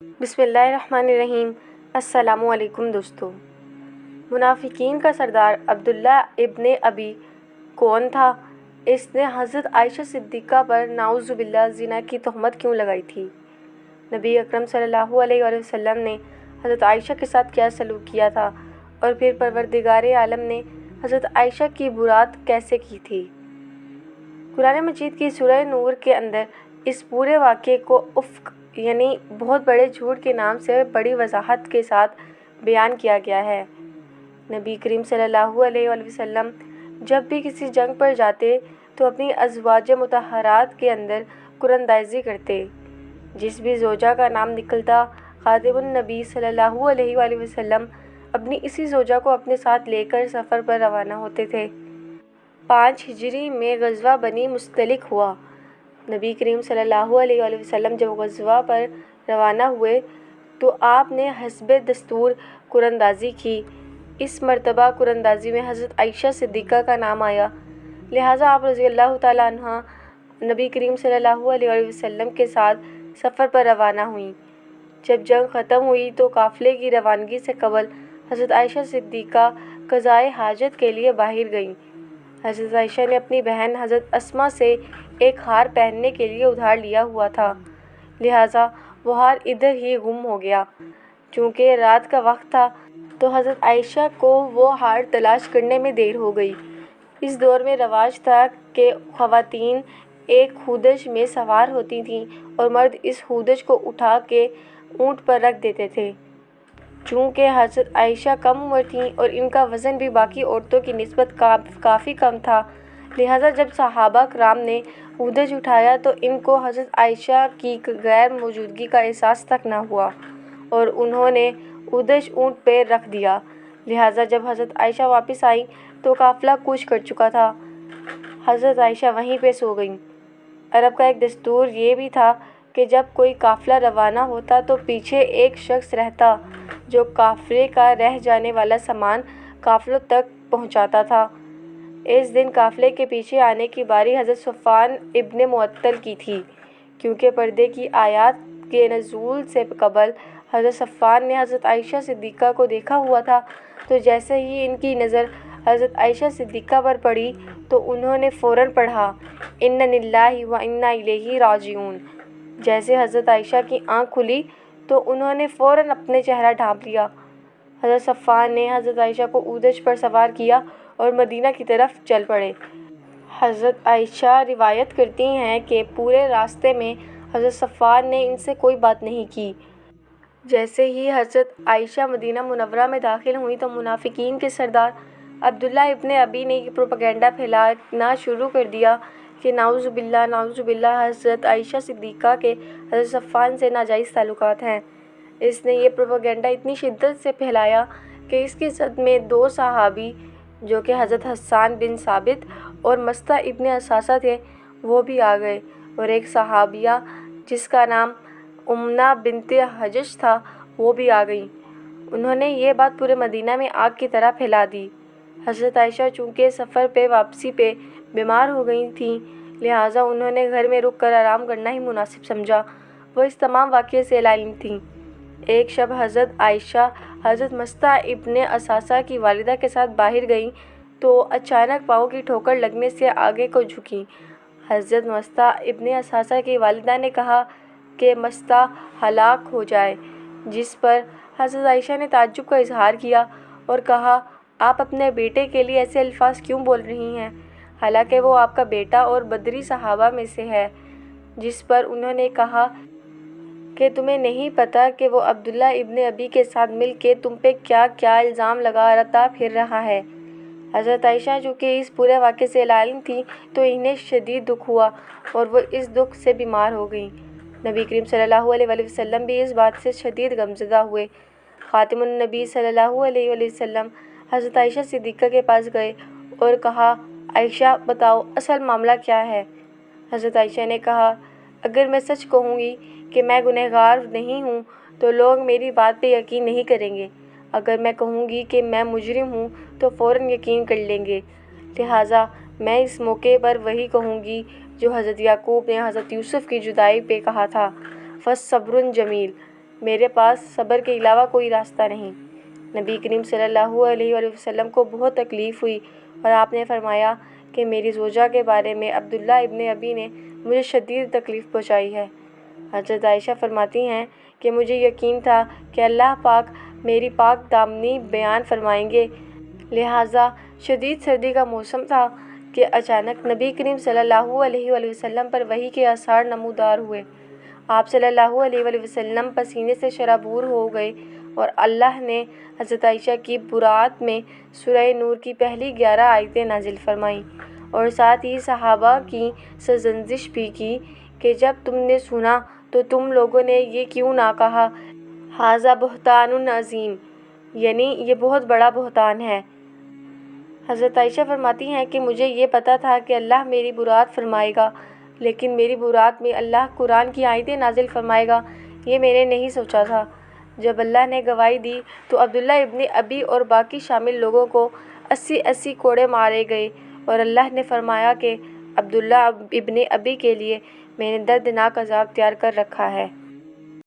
بسم اللہ الرحمن الرحیم۔ السلام علیکم دوستو۔ منافقین کا سردار عبداللہ ابن ابی کون تھا؟ اس نے حضرت عائشہ صدیقہ پر نعوذ باللہ زنا کی تہمت کیوں لگائی تھی؟ نبی اکرم صلی اللہ علیہ وآلہ وسلم نے حضرت عائشہ کے ساتھ کیا سلوک کیا تھا اور پھر پروردگار عالم نے حضرت عائشہ کی برات کیسے کی تھی؟ قرآن مجید کی سورہ نور کے اندر اس پورے واقعے کو افق یعنی بہت بڑے جھوٹ کے نام سے بڑی وضاحت کے ساتھ بیان کیا گیا ہے۔ نبی کریم صلی اللہ علیہ وآلہ وسلم جب بھی کسی جنگ پر جاتے تو اپنی ازواج مطہرات کے اندر قرآندازی کرتے۔ جس بھی زوجہ کا نام نکلتا خاتم النبی صلی اللہ علیہ وآلہ وسلم اپنی اسی زوجہ کو اپنے ساتھ لے کر سفر پر روانہ ہوتے تھے۔ 5 ہجری میں غزوہ بنی مستلق ہوا۔ نبی کریم صلی اللہ علیہ وآلہ وسلم جب غزوہ پر روانہ ہوئے تو آپ نے حسب دستور قرآندازی کی۔ اس مرتبہ قرآندازی میں حضرت عائشہ صدیقہ کا نام آیا، لہٰذا آپ رضی اللہ تعالیٰ عنہ نبی کریم صلی اللہ علیہ وآلہ وسلم کے ساتھ سفر پر روانہ ہوئیں۔ جب جنگ ختم ہوئی تو قافلے کی روانگی سے قبل حضرت عائشہ صدیقہ قضائے حاجت کے لیے باہر گئیں۔ حضرت عائشہ نے اپنی بہن حضرت اسماء سے ایک ہار پہننے کے لیے ادھار لیا ہوا تھا، لہٰذا وہ ہار ادھر ہی گم ہو گیا۔ چونکہ رات کا وقت تھا تو حضرت عائشہ کو وہ ہار تلاش کرنے میں دیر ہو گئی۔ اس دور میں رواج تھا کہ خواتین ایک ہودج میں سوار ہوتی تھیں اور مرد اس ہودج کو اٹھا کے اونٹ پر رکھ دیتے تھے۔ چونکہ حضرت عائشہ کم عمر تھیں اور ان کا وزن بھی باقی عورتوں کی نسبت کافی کم تھا، لہٰذا جب صحابہ کرام نے ہودج اٹھایا تو ان کو حضرت عائشہ کی غیر موجودگی کا احساس تک نہ ہوا اور انہوں نے ہودج اونٹ پہ رکھ دیا۔ لہٰذا جب حضرت عائشہ واپس آئیں تو قافلہ کوچ کر چکا تھا۔ حضرت عائشہ وہیں پہ سو گئیں۔ عرب کا ایک دستور یہ بھی تھا کہ جب کوئی قافلہ روانہ ہوتا تو پیچھے ایک شخص رہتا جو قافلے کا رہ جانے والا سامان قافلوں تک پہنچاتا تھا۔ اس دن قافلے کے پیچھے آنے کی باری حضرت صفوان ابن معطل کی تھی، کیونکہ پردے کی آیات کے نزول سے قبل حضرت صفوان نے حضرت عائشہ صدیقہ کو دیکھا ہوا تھا، تو جیسے ہی ان کی نظر حضرت عائشہ صدیقہ پر پڑی تو انہوں نے فوراً پڑھا اِنَّ لِلَّهِ وَإِنَّا إِلَيْهِ رَاجِعُونَ۔ جیسے حضرت عائشہ کی آنکھ کھلی تو انہوں نے فوراً اپنے چہرہ ڈھانپ لیا۔ حضرت صفوان نے حضرت عائشہ کو اودج پر سوار کیا اور مدینہ کی طرف چل پڑے۔ حضرت عائشہ روایت کرتی ہیں کہ پورے راستے میں حضرت صفوان نے ان سے کوئی بات نہیں کی۔ جیسے ہی حضرت عائشہ مدینہ منورہ میں داخل ہوئیں تو منافقین کے سردار عبداللہ ابن ابی نے یہ پروپیگنڈا پھیلانا شروع کر دیا کہ نعوذ باللہ حضرت عائشہ صدیقہ کے حضرت صفوان سے ناجائز تعلقات ہیں۔ اس نے یہ پروپیگنڈا اتنی شدت سے پھیلایا کہ اس کی زد میں 2 صحابی جو کہ حضرت حسان بن ثابت اور مستہ ابن اثاثہ تھے وہ بھی آ گئے، اور ایک صحابیہ جس کا نام امنہ بنت حجش تھا وہ بھی آ گئیں۔ انہوں نے یہ بات پورے مدینہ میں آگ کی طرح پھیلا دی۔ حضرت عائشہ چونکہ سفر پہ واپسی پہ بیمار ہو گئی تھیں، لہٰذا انہوں نے گھر میں رک کر آرام کرنا ہی مناسب سمجھا۔ وہ اس تمام واقعے سے علم تھیں۔ ایک شب حضرت عائشہ حضرت مستہ ابن اثاثہ کی والدہ کے ساتھ باہر گئیں تو اچانک پاؤں کی ٹھوکر لگنے سے آگے کو جھکیں۔ حضرت مستہ ابن اثاثہ کی والدہ نے کہا کہ مستہ ہلاک ہو جائے، جس پر حضرت عائشہ نے تعجب کا اظہار کیا اور کہا آپ اپنے بیٹے کے لیے ایسے الفاظ کیوں بول رہی ہیں، حالانکہ وہ آپ کا بیٹا اور بدری صحابہ میں سے ہے۔ جس پر انہوں نے کہا کہ تمہیں نہیں پتہ کہ وہ عبداللہ ابن ابی کے ساتھ مل کے تم پہ کیا کیا الزام لگاتا پھر رہا ہے۔ حضرت عائشہ چونکہ اس پورے واقعے سے علم تھی تو انہیں شدید دکھ ہوا اور وہ اس دکھ سے بیمار ہو گئیں۔ نبی کریم صلی اللہ علیہ وآلہ وسلم بھی اس بات سے شدید غمزدہ ہوئے۔ خاتم النبی صلی اللہ علیہ وآلہ وسلم حضرت عائشہ صدیقہ کے پاس گئے اور کہا عائشہ بتاؤ اصل معاملہ کیا ہے؟ حضرت عائشہ نے کہا اگر میں سچ کہوں گی کہ میں گنہگار نہیں ہوں تو لوگ میری بات پہ یقین نہیں کریں گے، اگر میں کہوں گی کہ میں مجرم ہوں تو فوراً یقین کر لیں گے، لہٰذا میں اس موقع پر وہی کہوں گی جو حضرت یعقوب نے حضرت یوسف کی جدائی پہ کہا تھا فَصَبْرٌ جمیل، میرے پاس صبر کے علاوہ کوئی راستہ نہیں۔ نبی کریم صلی اللہ علیہ وآلہ وسلم کو بہت تکلیف ہوئی اور آپ نے فرمایا کہ میری زوجہ کے بارے میں عبداللہ ابن ابی نے مجھے شدید تکلیف پہنچائی ہے۔ حضرت عائشہ فرماتی ہیں کہ مجھے یقین تھا کہ اللہ پاک میری پاک دامنی بیان فرمائیں گے، لہٰذا شدید سردی کا موسم تھا کہ اچانک نبی کریم صلی اللہ علیہ وآلہ وسلم پر وحی کے آثار نمودار ہوئے۔ آپ صلی اللہ علیہ وآلہ وسلم پسینے سے شرابور ہو گئے اور اللہ نے حضرت عائشہ کی برات میں سورہ نور کی پہلی 11 آیتیں نازل فرمائیں اور ساتھ ہی صحابہ کی سرزنش بھی کی کہ جب تم نے سنا تو تم لوگوں نے یہ کیوں نہ کہا ھذا بہتان عظیم، یعنی یہ بہت بڑا بہتان ہے۔ حضرت عائشہ فرماتی ہیں کہ مجھے یہ پتہ تھا کہ اللہ میری برات فرمائے گا، لیکن میری برات میں اللہ قرآن کی آیتیں نازل فرمائے گا یہ میں نے نہیں سوچا تھا۔ جب اللہ نے گواہی دی تو عبداللہ ابن ابی اور باقی شامل لوگوں کو 80 کوڑے مارے گئے اور اللہ نے فرمایا کہ عبداللہ ابن ابی کے لیے میں نے دردناک عذاب تیار کر رکھا ہے۔